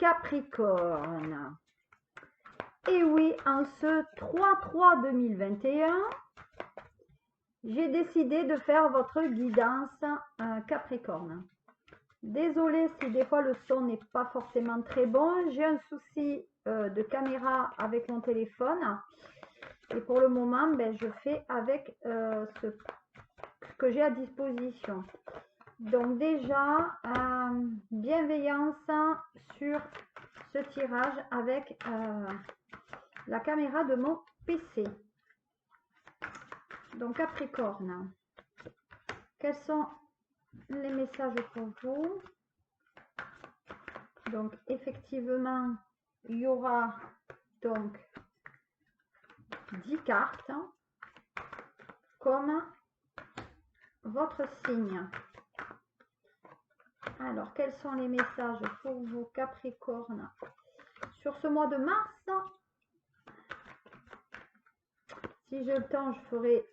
Capricorne. Et oui, en ce 3-3-2021, j'ai décidé de faire votre guidance Capricorne. Désolée si des fois le son n'est pas forcément très bon. J'ai un souci de caméra avec mon téléphone. Et pour le moment, ben, je fais avec ce que j'ai à disposition. Donc déjà, bienveillance sur ce tirage avec la caméra de mon PC. Donc Capricorne, quels sont les messages pour vous? Donc effectivement, il y aura donc 10 cartes comme votre signe. Alors, quels sont les messages pour vous, Capricorne, sur ce mois de mars? Si j'ai le temps, je ferai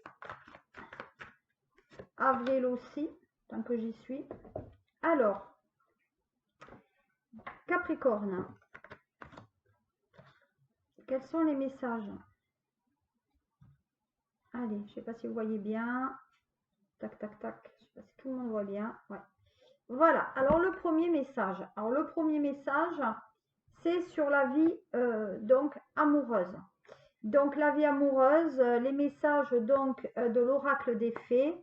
avril aussi, tant que j'y suis. Alors, Capricorne, quels sont les messages? Allez, je ne sais pas si vous voyez bien. Tac, tac, tac. Je ne sais pas si tout le monde voit bien. Ouais. Voilà. Alors, le premier message. Alors, le premier message, c'est sur la vie donc amoureuse. Donc, la vie amoureuse, les messages donc de l'oracle des fées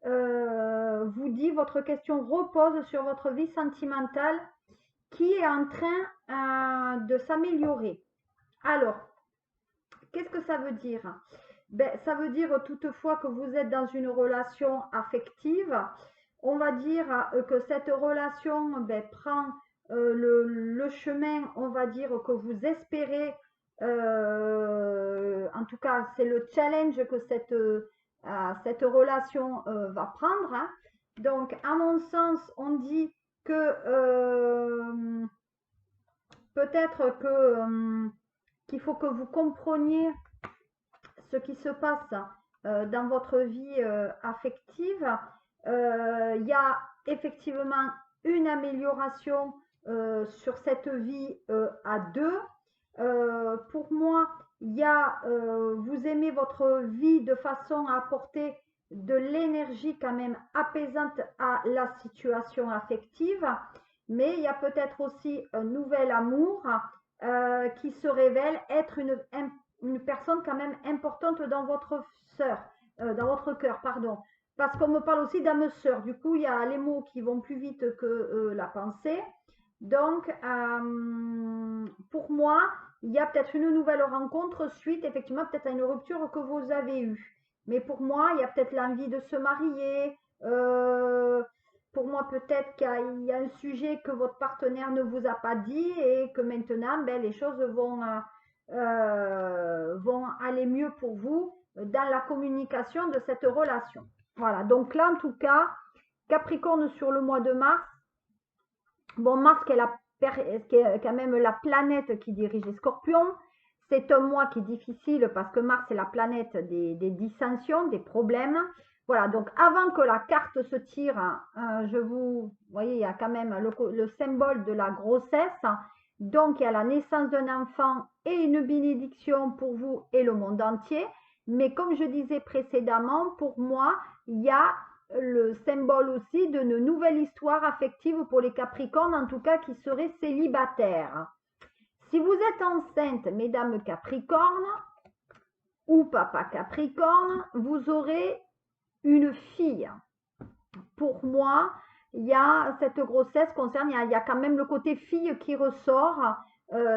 vous dit votre question repose sur votre vie sentimentale qui est en train de s'améliorer. Alors, qu'est-ce que ça veut dire? Ben, ça veut dire toutefois que vous êtes dans une relation affective. On va dire que cette relation prend le chemin, on va dire, que vous espérez. En tout cas, c'est le challenge que cette relation va prendre. Hein. Donc, à mon sens, on dit que peut-être que qu'il faut que vous compreniez ce qui se passe dans votre vie affective. Il y a effectivement une amélioration sur cette vie à deux. Pour moi, il y a, vous aimez votre vie de façon à apporter de l'énergie quand même apaisante à la situation affective, mais il y a peut-être aussi un nouvel amour qui se révèle être une personne quand même importante dans votre dans votre cœur, pardon. Parce qu'on me parle aussi d'âme sœur. Du coup, il y a les mots qui vont plus vite que la pensée. Donc, pour moi, il y a peut-être une nouvelle rencontre suite, effectivement, peut-être à une rupture que vous avez eue. Mais pour moi, il y a peut-être l'envie de se marier. Pour moi, peut-être qu'il y a un sujet que votre partenaire ne vous a pas dit et que maintenant, ben, les choses vont aller mieux pour vous dans la communication de cette relation. Voilà, donc là, en tout cas, Capricorne sur le mois de mars. Bon, Mars, qui est quand même la planète qui dirige les scorpions, c'est un mois qui est difficile parce que Mars est la planète des dissensions, des problèmes. Voilà, donc avant que la carte se tire, vous voyez, il y a quand même le symbole de la grossesse. Donc, il y a la naissance d'un enfant et une bénédiction pour vous et le monde entier. Mais comme je disais précédemment, pour moi, il y a le symbole aussi d'une nouvelle histoire affective pour les Capricornes, en tout cas qui seraient célibataires. Si vous êtes enceinte, mesdames Capricornes, ou papa Capricorne, vous aurez une fille. Pour moi, il y a cette grossesse concerne, il y a quand même le côté fille qui ressort.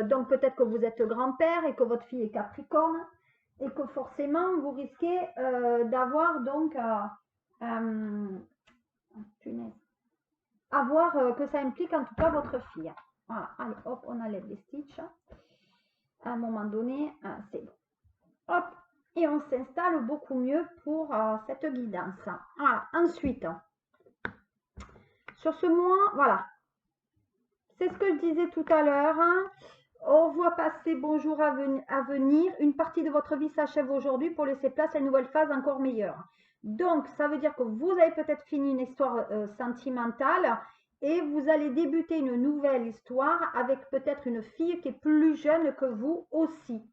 Donc peut-être que vous êtes grand-père et que votre fille est Capricorne et que forcément vous risquez d'avoir donc que ça implique en tout cas votre fille. Voilà, allez, hop, on enlève les stitches. À un moment donné, c'est bon. Hop, et on s'installe beaucoup mieux pour cette guidance. Voilà, ensuite, sur ce mois, voilà. C'est ce que je disais tout à l'heure. Hein. On voit passer bonjour à venir. Une partie de votre vie s'achève aujourd'hui pour laisser place à une nouvelle phase encore meilleure. Donc, ça veut dire que vous avez peut-être fini une histoire sentimentale et vous allez débuter une nouvelle histoire avec peut-être une fille qui est plus jeune que vous aussi.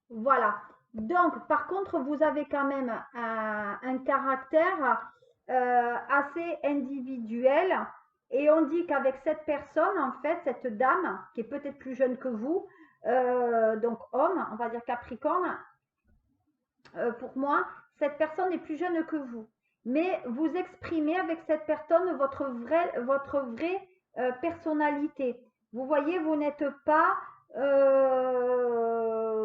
Voilà. Donc, par contre, vous avez quand même un caractère assez individuel et on dit qu'avec cette personne, en fait, cette dame qui est peut-être plus jeune que vous, donc homme, on va dire Capricorne, pour moi, cette personne est plus jeune que vous. Mais vous exprimez avec cette personne votre vraie personnalité. Vous voyez, vous n'êtes pas,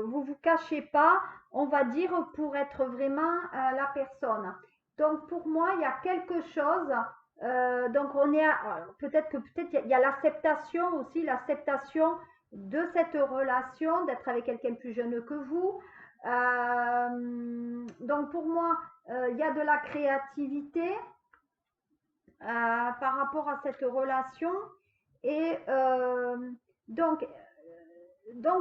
vous vous cachez pas, on va dire, pour être vraiment la personne. Donc pour moi, il y a quelque chose. Donc on est, peut-être il y a l'acceptation aussi, l'acceptation de cette relation, d'être avec quelqu'un plus jeune que vous. Donc pour moi, il y a de la créativité par rapport à cette relation. Et donc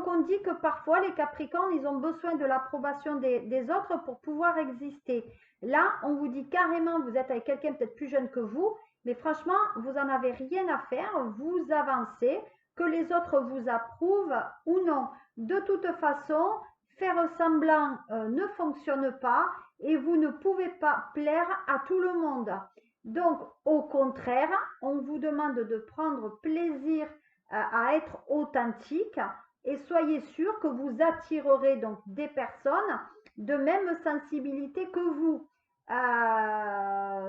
on dit que parfois les Capricornes, ils ont besoin de l'approbation des autres pour pouvoir exister. Là, on vous dit carrément, vous êtes avec quelqu'un peut-être plus jeune que vous, mais franchement, vous n'en avez rien à faire, vous avancez, que les autres vous approuvent ou non. De toute façon, faire semblant ne fonctionne pas et vous ne pouvez pas plaire à tout le monde. Donc, au contraire, on vous demande de prendre plaisir à être authentique et soyez sûr que vous attirerez donc des personnes de même sensibilité que vous.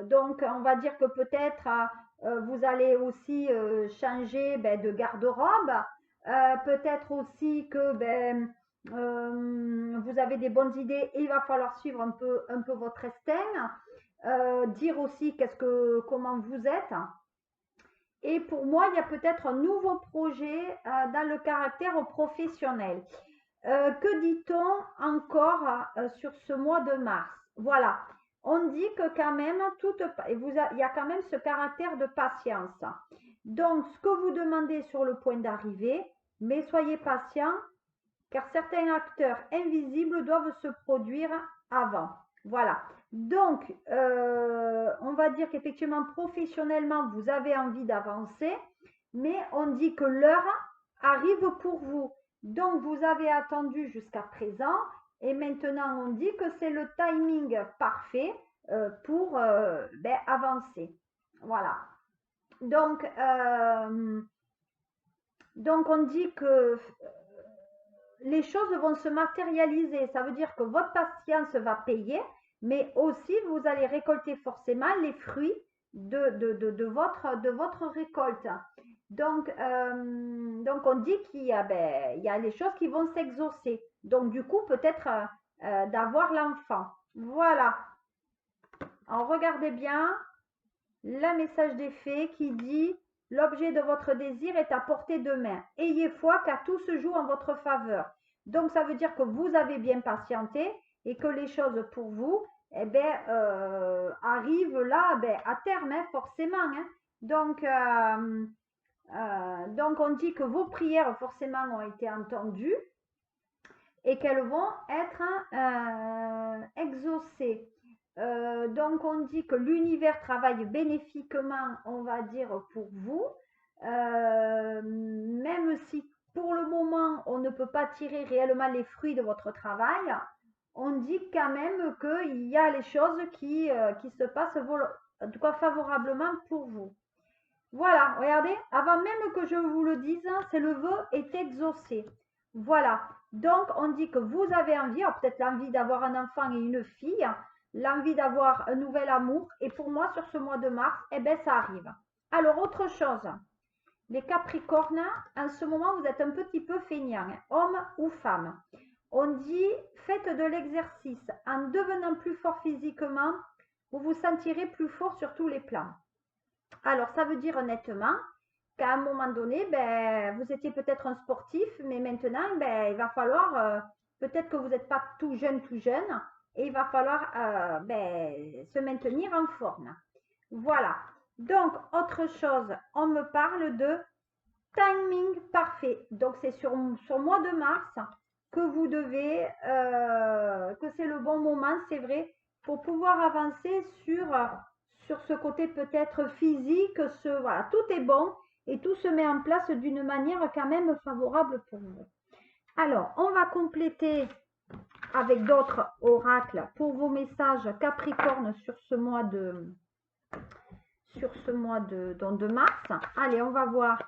Donc, on va dire que peut-être vous allez aussi changer de garde-robe. Peut-être aussi que vous avez des bonnes idées et il va falloir suivre un peu votre instinct. Dire aussi comment vous êtes. Et pour moi, il y a peut-être un nouveau projet dans le caractère professionnel. Que dit-on encore sur ce mois de mars? Voilà, on dit que quand même, il y a quand même ce caractère de patience. Donc, ce que vous demandez sur le point d'arrivée, mais soyez patient, car certains acteurs invisibles doivent se produire avant. Voilà. Donc, on va dire qu'effectivement, professionnellement, vous avez envie d'avancer, mais on dit que l'heure arrive pour vous. Donc, vous avez attendu jusqu'à présent et maintenant, on dit que c'est le timing parfait pour avancer. Voilà. Donc, on dit que les choses vont se matérialiser. Ça veut dire que votre patience va payer, mais aussi vous allez récolter forcément les fruits de votre récolte. Donc on dit qu'il y a les choses qui vont s'exaucer. Donc, du coup, peut-être d'avoir l'enfant. Voilà. Alors, regardez bien le message des fées qui dit « L'objet de votre désir est à portée de main. Ayez foi car tout se joue en votre faveur. » Donc, ça veut dire que vous avez bien patienté et que les choses pour vous arrivent là à terme, hein, forcément. Hein. Donc, on dit que vos prières forcément ont été entendues et qu'elles vont être exaucées. Donc, on dit que l'univers travaille bénéfiquement, on va dire, pour vous, même si pour le moment, on ne peut pas tirer réellement les fruits de votre travail, on dit quand même qu'il y a les choses qui se passent en tout cas favorablement pour vous. Voilà, regardez, avant même que je vous le dise, c'est le vœu est exaucé. Voilà, donc on dit que vous avez envie, peut-être l'envie d'avoir un enfant et une fille, l'envie d'avoir un nouvel amour, et pour moi, sur ce mois de mars, ça arrive. Alors, autre chose, les Capricornes, en ce moment, vous êtes un petit peu feignants, homme ou femme. On dit, faites de l'exercice, en devenant plus fort physiquement, vous vous sentirez plus fort sur tous les plans. Alors, ça veut dire honnêtement qu'à un moment donné, vous étiez peut-être un sportif, mais maintenant, il va falloir, peut-être que vous n'êtes pas tout jeune, et il va falloir se maintenir en forme. Voilà. Donc, autre chose, on me parle de timing parfait. Donc, c'est sur mois de mars que vous devez, que c'est le bon moment, c'est vrai, pour pouvoir avancer sur ce côté peut-être physique, voilà, tout est bon et tout se met en place d'une manière quand même favorable pour vous. Alors, on va compléter avec d'autres oracles pour vos messages Capricorne sur ce mois de mars. Allez, on va voir.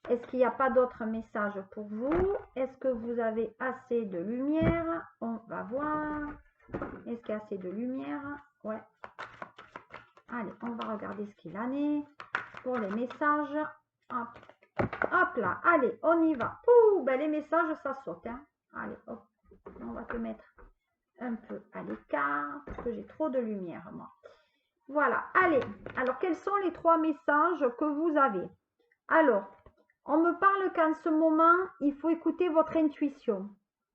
Est-ce qu'il n'y a pas d'autres messages pour vous? Est-ce que vous avez assez de lumière? On va voir. Est-ce qu'il y a assez de lumière? Ouais. Allez, on va regarder ce qu'il en est pour les messages. Hop, hop là. Allez, on y va. Ouh, ben les messages, ça saute. Hein. Allez, hop. On va te mettre un peu à l'écart parce que j'ai trop de lumière, moi. Voilà. Allez. Alors, quels sont les 3 messages que vous avez? Alors, on me parle qu'en ce moment, il faut écouter votre intuition.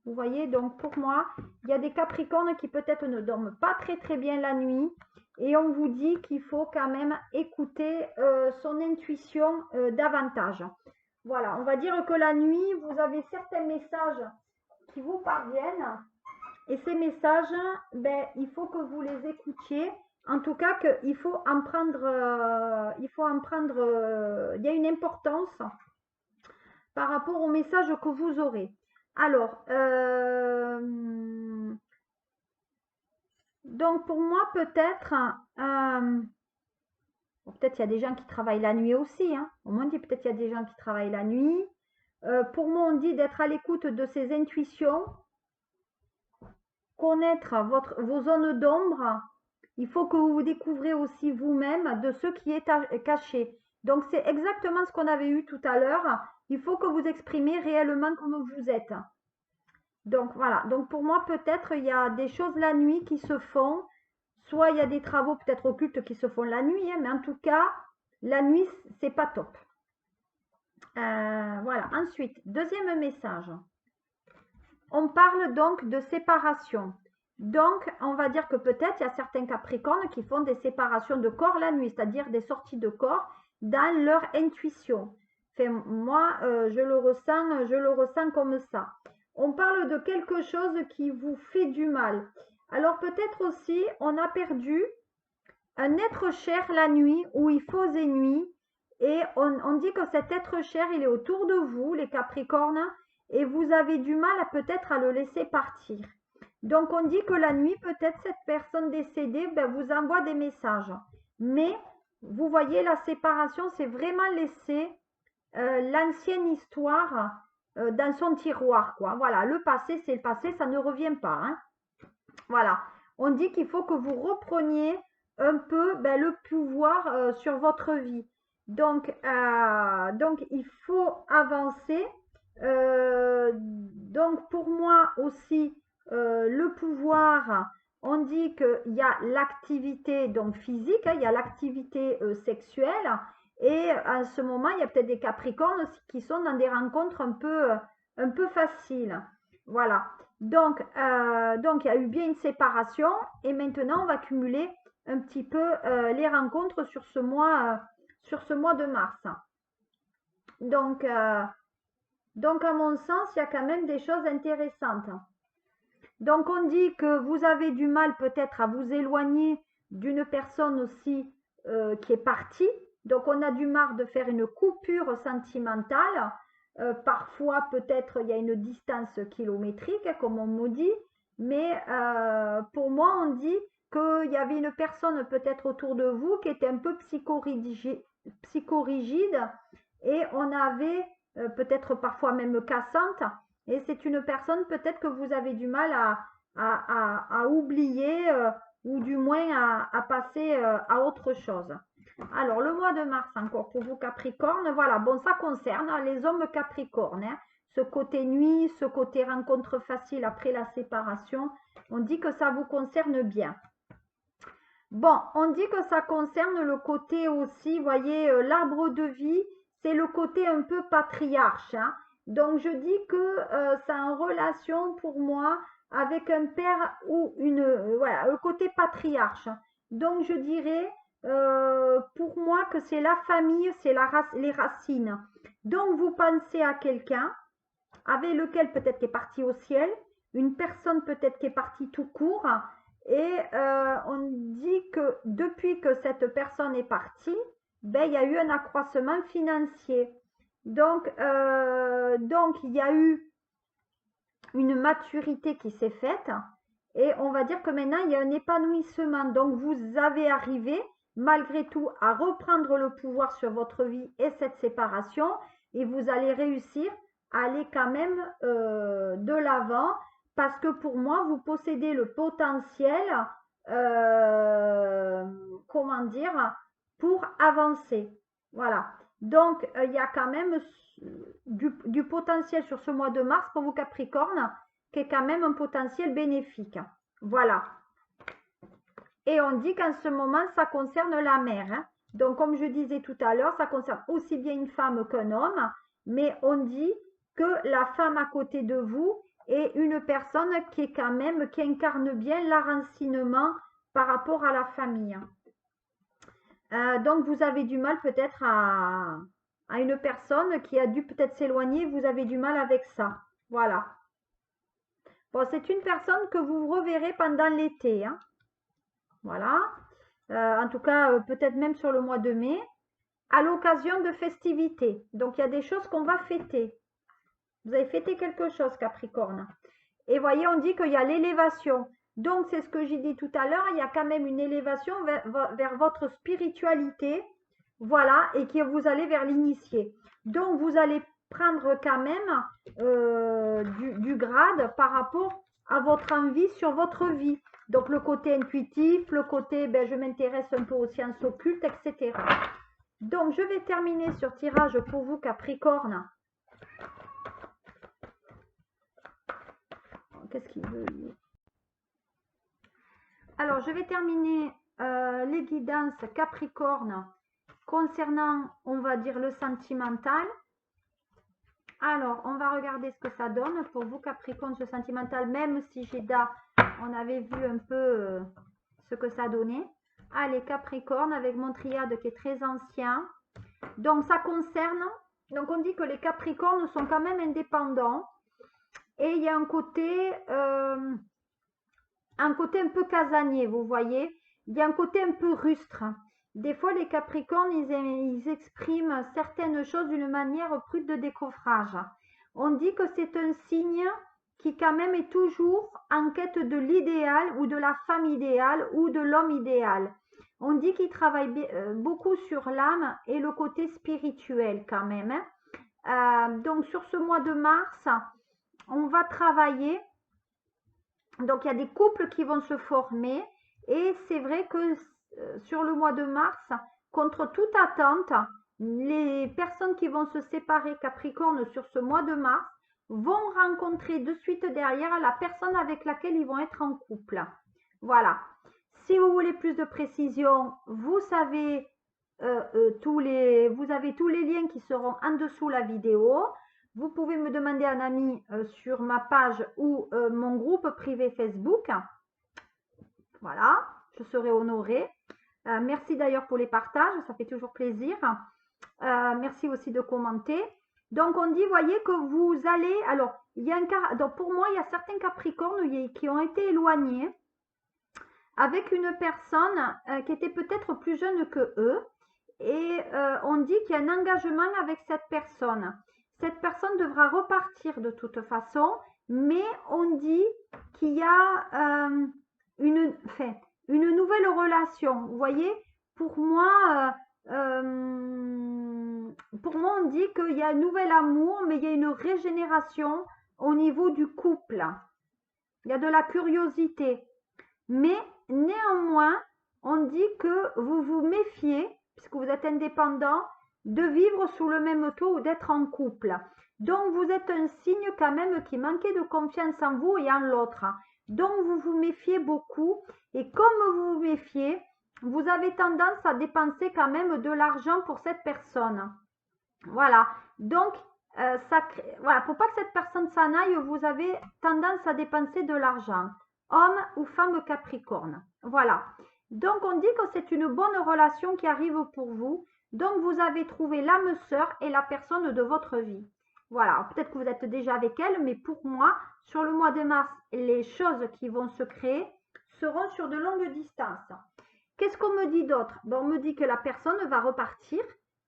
Vous voyez, donc pour moi, il y a des Capricornes qui peut-être ne dorment pas très bien la nuit. Et on vous dit qu'il faut quand même écouter son intuition davantage. Voilà, on va dire que la nuit, vous avez certains messages qui vous parviennent. Et ces messages, ben, il faut que vous les écoutiez. En tout cas, il faut en prendre, il y a une importance par rapport au message que vous aurez. Alors, donc pour moi, peut-être, peut-être il y a des gens qui travaillent la nuit aussi. Hein. On m'a dit peut-être il y a des gens qui travaillent la nuit. Pour moi, on dit d'être à l'écoute de ses intuitions, connaître vos zones d'ombre. Il faut que vous vous découvrez aussi vous-même de ce qui est caché. Donc, c'est exactement ce qu'on avait eu tout à l'heure. Il faut que vous exprimez réellement comme vous êtes. Donc, voilà. Donc, pour moi, peut-être, il y a des choses la nuit qui se font. Soit il y a des travaux peut-être occultes qui se font la nuit. Hein, mais en tout cas, la nuit, c'est pas top. Voilà. Ensuite, deuxième message. On parle donc de séparation. Donc, on va dire que peut-être il y a certains Capricornes qui font des séparations de corps la nuit, c'est-à-dire des sorties de corps dans leur intuition. Enfin, moi, je le ressens comme ça. On parle de quelque chose qui vous fait du mal. Alors peut-être aussi, on a perdu un être cher la nuit où il faisait nuit et on dit que cet être cher, il est autour de vous, les Capricornes, et vous avez du mal peut-être à le laisser partir. Donc, on dit que la nuit, peut-être cette personne décédée vous envoie des messages. Mais, vous voyez, la séparation, c'est vraiment laisser l'ancienne histoire dans son tiroir, quoi. Voilà, le passé, c'est le passé, ça ne revient pas. Hein. Voilà, on dit qu'il faut que vous repreniez un peu le pouvoir sur votre vie. Donc, il faut avancer. Donc, pour moi aussi, le pouvoir, on dit qu'il y a l'activité donc physique, hein, il y a l'activité sexuelle. Et à ce moment, il y a peut-être des Capricornes qui sont dans des rencontres un peu faciles. Voilà. Donc, il y a eu bien une séparation et maintenant, on va cumuler un petit peu les rencontres sur ce mois de mars. Donc, à mon sens, il y a quand même des choses intéressantes. Donc, on dit que vous avez du mal peut-être à vous éloigner d'une personne aussi qui est partie. Donc, on a du mal de faire une coupure sentimentale. Parfois, peut-être, il y a une distance kilométrique, comme on me dit. Mais pour moi, on dit qu'il y avait une personne peut-être autour de vous qui était un peu psychorigide et on avait peut-être parfois même cassante. Et c'est une personne peut-être que vous avez du mal à oublier ou du moins à passer à autre chose. Alors, le mois de mars encore pour vous Capricorne, voilà, bon, ça concerne les hommes Capricornes. Hein. Ce côté nuit, ce côté rencontre facile après la séparation, on dit que ça vous concerne bien. Bon, on dit que ça concerne le côté aussi, vous voyez, l'arbre de vie, c'est le côté un peu patriarche. Hein. Donc, je dis que ça a une relation pour moi avec un père ou voilà, le côté patriarche. Donc, je dirais pour moi que c'est la famille, c'est les racines. Donc, vous pensez à quelqu'un avec lequel peut-être qui est parti au ciel, une personne peut-être qui est partie tout court Et on dit que depuis que cette personne est partie, ben, il y a eu un accroissement financier. Donc il y a eu une maturité qui s'est faite et on va dire que maintenant il y a un épanouissement. Donc vous avez arrivé malgré tout à reprendre le pouvoir sur votre vie et cette séparation et vous allez réussir à aller quand même de l'avant parce que pour moi vous possédez le potentiel, comment dire, pour avancer. Voilà. Donc il y a quand même du potentiel sur ce mois de mars pour vous Capricorne, qui est quand même un potentiel bénéfique. Voilà. Et on dit qu'en ce moment, ça concerne la mère. Hein. Donc, comme je disais tout à l'heure, ça concerne aussi bien une femme qu'un homme, mais on dit que la femme à côté de vous est une personne qui est quand même, qui incarne bien l'enracinement par rapport à la famille. Donc, vous avez du mal peut-être à une personne qui a dû peut-être s'éloigner, vous avez du mal avec ça. Voilà. Bon, c'est une personne que vous reverrez pendant l'été. Hein. Voilà. En tout cas, peut-être même sur le mois de mai, à l'occasion de festivités. Donc, il y a des choses qu'on va fêter. Vous avez fêté quelque chose, Capricorne. Et voyez, on dit qu'il y a l'élévation. Donc, c'est ce que j'ai dit tout à l'heure, il y a quand même une élévation vers votre spiritualité. Voilà, et que vous allez vers l'initié. Donc, vous allez prendre quand même du grade par rapport à votre envie sur votre vie. Donc, le côté intuitif, le côté, ben, je m'intéresse un peu aux sciences occultes, etc. Donc, je vais terminer sur tirage pour vous, Capricorne. Qu'est-ce qu'il veut, lui? Alors, je vais terminer les guidances Capricorne concernant, on va dire, le sentimental. Alors, on va regarder ce que ça donne pour vous, Capricorne, ce sentimental, même si Géda, on avait vu un peu ce que ça donnait. Allez, Capricorne, avec mon triade qui est très ancien. Donc, ça concerne, donc on dit que les Capricornes sont quand même indépendants. Et il y a un côté un peu casanier, vous voyez. Il y a un côté un peu rustre. Des fois, les Capricornes, ils expriment certaines choses d'une manière prude de décoffrage. On dit que c'est un signe qui quand même est toujours en quête de l'idéal ou de la femme idéale ou de l'homme idéal. On dit qu'il travaille beaucoup sur l'âme et le côté spirituel quand même. Donc sur ce mois de mars, on va travailler. Donc il y a des couples qui vont se former et c'est vrai que sur le mois de mars, contre toute attente, les personnes qui vont se séparer Capricorne sur ce mois de mars vont rencontrer de suite derrière la personne avec laquelle ils vont être en couple. Voilà. Si vous voulez plus de précision, vous savez vous avez tous les liens qui seront en dessous la vidéo. Vous pouvez me demander un ami sur ma page ou mon groupe privé Facebook. Voilà, je serai honorée. Merci d'ailleurs pour les partages, ça fait toujours plaisir. Merci aussi de commenter. Donc, on dit, voyez que vous allez... Alors, il y a un cas... Donc, pour moi, il y a certains Capricornes qui ont été éloignés avec une personne qui était peut-être plus jeune que eux. Et on dit qu'il y a un engagement avec cette personne. Cette personne devra repartir de toute façon, mais on dit qu'il y a une nouvelle relation. Vous voyez, pour moi, on dit qu'il y a un nouvel amour, mais il y a une régénération au niveau du couple. Il y a de la curiosité. Mais néanmoins, on dit que vous vous méfiez, puisque vous êtes indépendant, de vivre sous le même toit ou d'être en couple. Donc, vous êtes un signe quand même qui manquait de confiance en vous et en l'autre. Donc, vous vous méfiez beaucoup. Et comme vous vous méfiez, vous avez tendance à dépenser quand même de l'argent pour cette personne. Voilà. Donc, voilà, pour pas que cette personne s'en aille, vous avez tendance à dépenser de l'argent. Homme ou femme Capricorne. Voilà. Donc, on dit que c'est une bonne relation qui arrive pour vous. Donc, vous avez trouvé l'âme sœur et la personne de votre vie. Voilà. Peut-être que vous êtes déjà avec elle, mais pour moi, sur le mois de mars, les choses qui vont se créer seront sur de longues distances. Qu'est-ce qu'on me dit d'autre? On me dit que la personne va repartir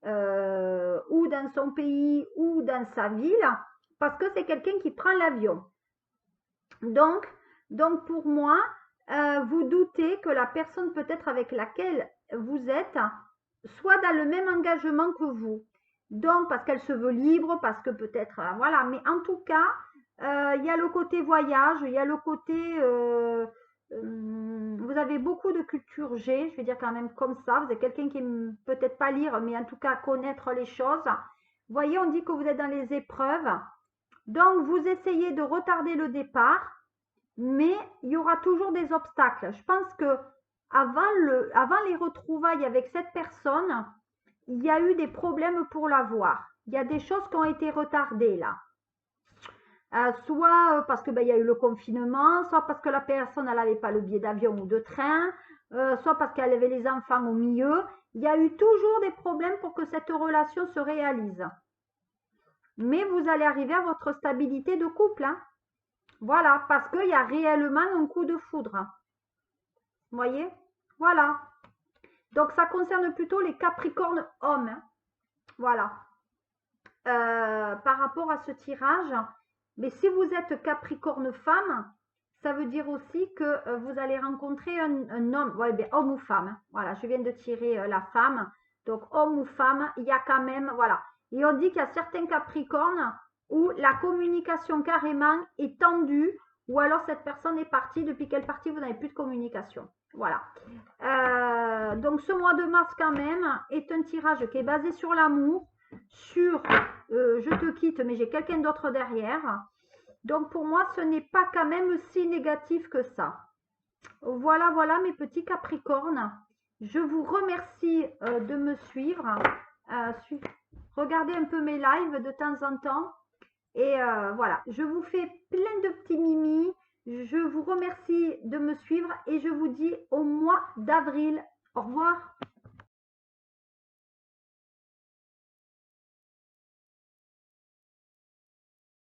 ou dans son pays ou dans sa ville parce que c'est quelqu'un qui prend l'avion. Donc pour moi, vous doutez que la personne peut-être avec laquelle vous êtes soit dans le même engagement que vous. Donc, parce qu'elle se veut libre, parce que peut-être, voilà. Mais en tout cas, il y a le côté voyage, il y a le côté... vous avez beaucoup de culture G, je vais dire quand même comme ça. Vous êtes quelqu'un qui peut-être pas lire, mais en tout cas connaître les choses. Vous voyez, on dit que vous êtes dans les épreuves. Donc, vous essayez de retarder le départ, mais il y aura toujours des obstacles. Je pense que avant les retrouvailles avec cette personne, il y a eu des problèmes pour la voir. Il y a des choses qui ont été retardées là. Soit parce que il y a eu le confinement, soit parce que la personne n'avait pas le billet d'avion ou de train, soit parce qu'elle avait les enfants au milieu. Il y a eu toujours des problèmes pour que cette relation se réalise. Mais vous allez arriver à votre stabilité de couple. Hein. Voilà, parce qu'il y a réellement un coup de foudre. Vous voyez? Voilà. Donc, ça concerne plutôt les Capricornes hommes. Hein. Voilà. Par rapport à ce tirage, mais si vous êtes Capricorne femme, ça veut dire aussi que vous allez rencontrer un homme, ouais, ben, homme ou femme. Hein. Voilà, je viens de tirer la femme. Donc, homme ou femme, il y a quand même, voilà. Et on dit qu'il y a certains Capricornes où la communication carrément est tendue, ou alors cette personne est partie, depuis qu'elle est partie, vous n'avez plus de communication. Voilà. Donc, ce mois de mars, quand même, est un tirage qui est basé sur l'amour, sur je te quitte, mais j'ai quelqu'un d'autre derrière. Donc, pour moi, ce n'est pas quand même si négatif que ça. Voilà, voilà, mes petits Capricornes. Je vous remercie de me suivre. Regardez un peu mes lives de temps en temps. Et voilà, je vous fais plein de petits mimis. Je vous remercie de me suivre et je vous dis au mois d'avril. Au revoir.